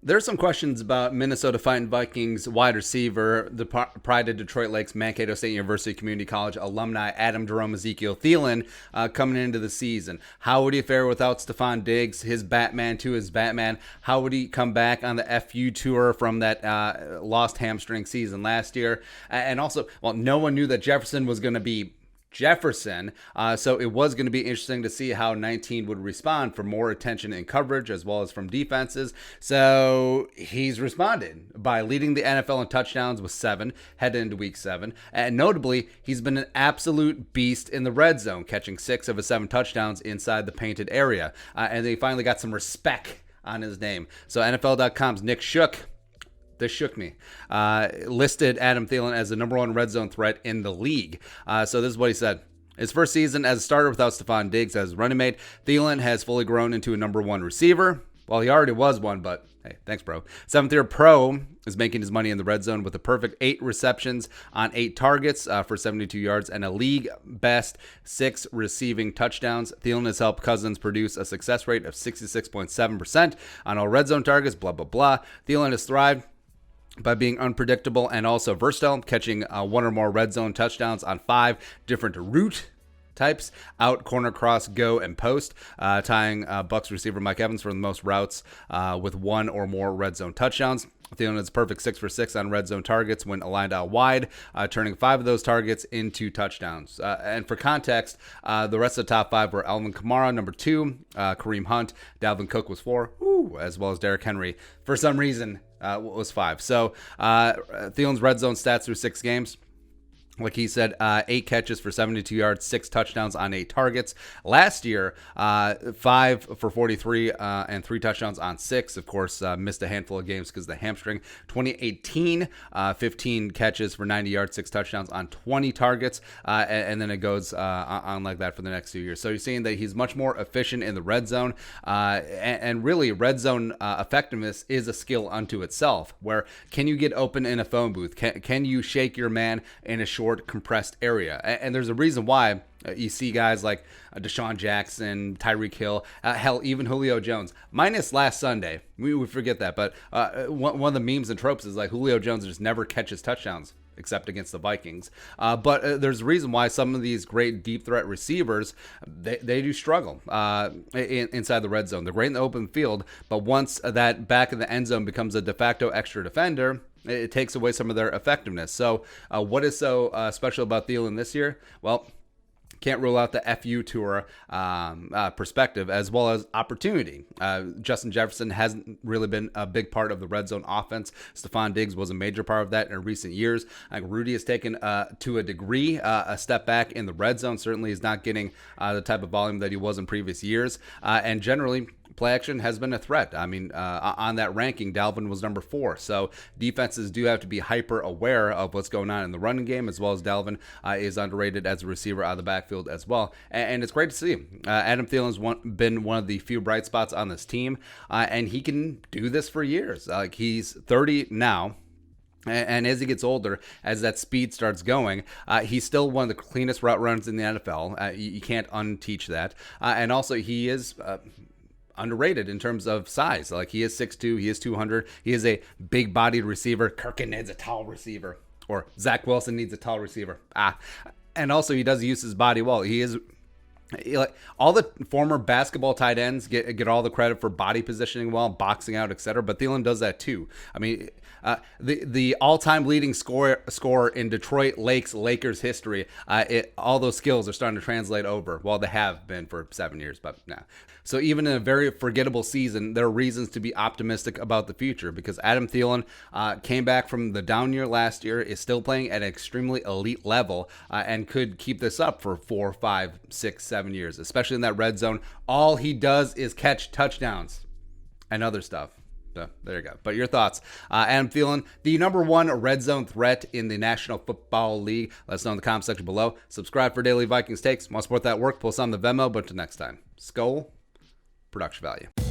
There's some questions about Minnesota Fighting Vikings wide receiver, the pride of Detroit Lakes, Mankato State University Community College alumni Adam Jerome Ezekiel Thielen coming into the season. How would he fare without Stephon Diggs, his Batman to his Batman? How would he come back on the FU tour from that lost hamstring season last year? And also, well, no one knew that Jefferson was going to be Jefferson. So it was going to be interesting to see how 19 would respond for more attention and coverage as well as from defenses. So he's responded by leading the NFL in touchdowns with 7 heading into week 7. And notably, he's been an absolute beast in the red zone, catching 6 of his 7 touchdowns inside the painted area. And they finally got some respect on his name. So NFL.com's Nick Shook, this shook me, listed Adam Thielen as the number 1 red zone threat in the league. So this is what he said. His first season as a starter without Stephon Diggs as running mate, Thielen has fully grown into a number 1 receiver. Well, he already was one, but hey, thanks, bro. 7th-year pro is making his money in the red zone with a perfect 8 receptions on 8 targets for 72 yards and a league-best 6 receiving touchdowns. Thielen has helped Cousins produce a success rate of 66.7% on all red zone targets, blah, blah, blah. Thielen has thrived by being unpredictable and also versatile, catching 1 or more red zone touchdowns on 5 different route types: out, corner, cross, go, and post, tying Bucs receiver Mike Evans for the most routes with 1 or more red zone touchdowns. Thielen is perfect 6 for 6 on red zone targets when aligned out wide, turning 5 of those targets into touchdowns. And for context, the rest of the top 5 were Alvin Kamara, number 2, Kareem Hunt, Dalvin Cook was 4, as well as Derrick Henry, for some reason, was 5. So Thielen's red zone stats through 6 games: like he said, 8 catches for 72 yards, 6 touchdowns on 8 targets. Last year, 5 for 43 and 3 touchdowns on 6. Of course, missed a handful of games because of the hamstring. 2018, 15 catches for 90 yards, 6 touchdowns on 20 targets. And then it goes on like that for the next 2 years. So you're seeing that he's much more efficient in the red zone. And really, red zone effectiveness is a skill unto itself, where can you get open in a phone booth? Can you shake your man in a short, compressed area? And there's a reason why you see guys like Deshaun Jackson, Tyreek Hill, hell, even Julio Jones, minus last Sunday. We forget that, but one of the memes and tropes is like Julio Jones just never catches touchdowns except against the Vikings. But there's a reason why some of these great deep threat receivers, they do struggle inside the red zone. They're great in the open field, but once that back of the end zone becomes a de facto extra defender, it takes away some of their effectiveness. So what is so special about Thielen this year? Well, can't rule out the FU tour perspective as well as opportunity. Justin Jefferson hasn't really been a big part of the red zone offense. Stephon Diggs was a major part of that in recent years. I think Rudy has taken, to a degree, a step back in the red zone. Certainly is not getting the type of volume that he was in previous years. And generally, play action has been a threat. I mean, on that ranking, Dalvin was number 4. So defenses do have to be hyper aware of what's going on in the running game, as well as Dalvin is underrated as a receiver out of the backfield as well. And it's great to see. Adam Thielen's been one of the few bright spots on this team, and he can do this for years. He's 30 now. And as he gets older, as that speed starts going, he's still one of the cleanest route runners in the NFL. You can't unteach that. And also, he is underrated in terms of size. Like, he is 6'2", he is 200. He is a big-bodied receiver. Kirkin needs a tall receiver, or Zach Wilson needs a tall receiver. And also, he does use his body well. He is, like, all the former basketball tight ends get all the credit for body positioning well, boxing out, etc. But Thielen does that too. I mean, the all-time leading scorer in Detroit Lakers history, all those skills are starting to translate over. Well, they have been for 7 years, but no. So even in a very forgettable season, there are reasons to be optimistic about the future, because Adam Thielen came back from the down year last year, is still playing at an extremely elite level, and could keep this up for 4, 5, 6, 7 years, especially in that red zone. All he does is catch touchdowns and other stuff. So there you go. But your thoughts. Adam Thielen, the number 1 red zone threat in the National Football League. Let us know in the comment section below. Subscribe for daily Vikings takes. Want to support that work? Post on the Venmo. But until next time, Skol, production value.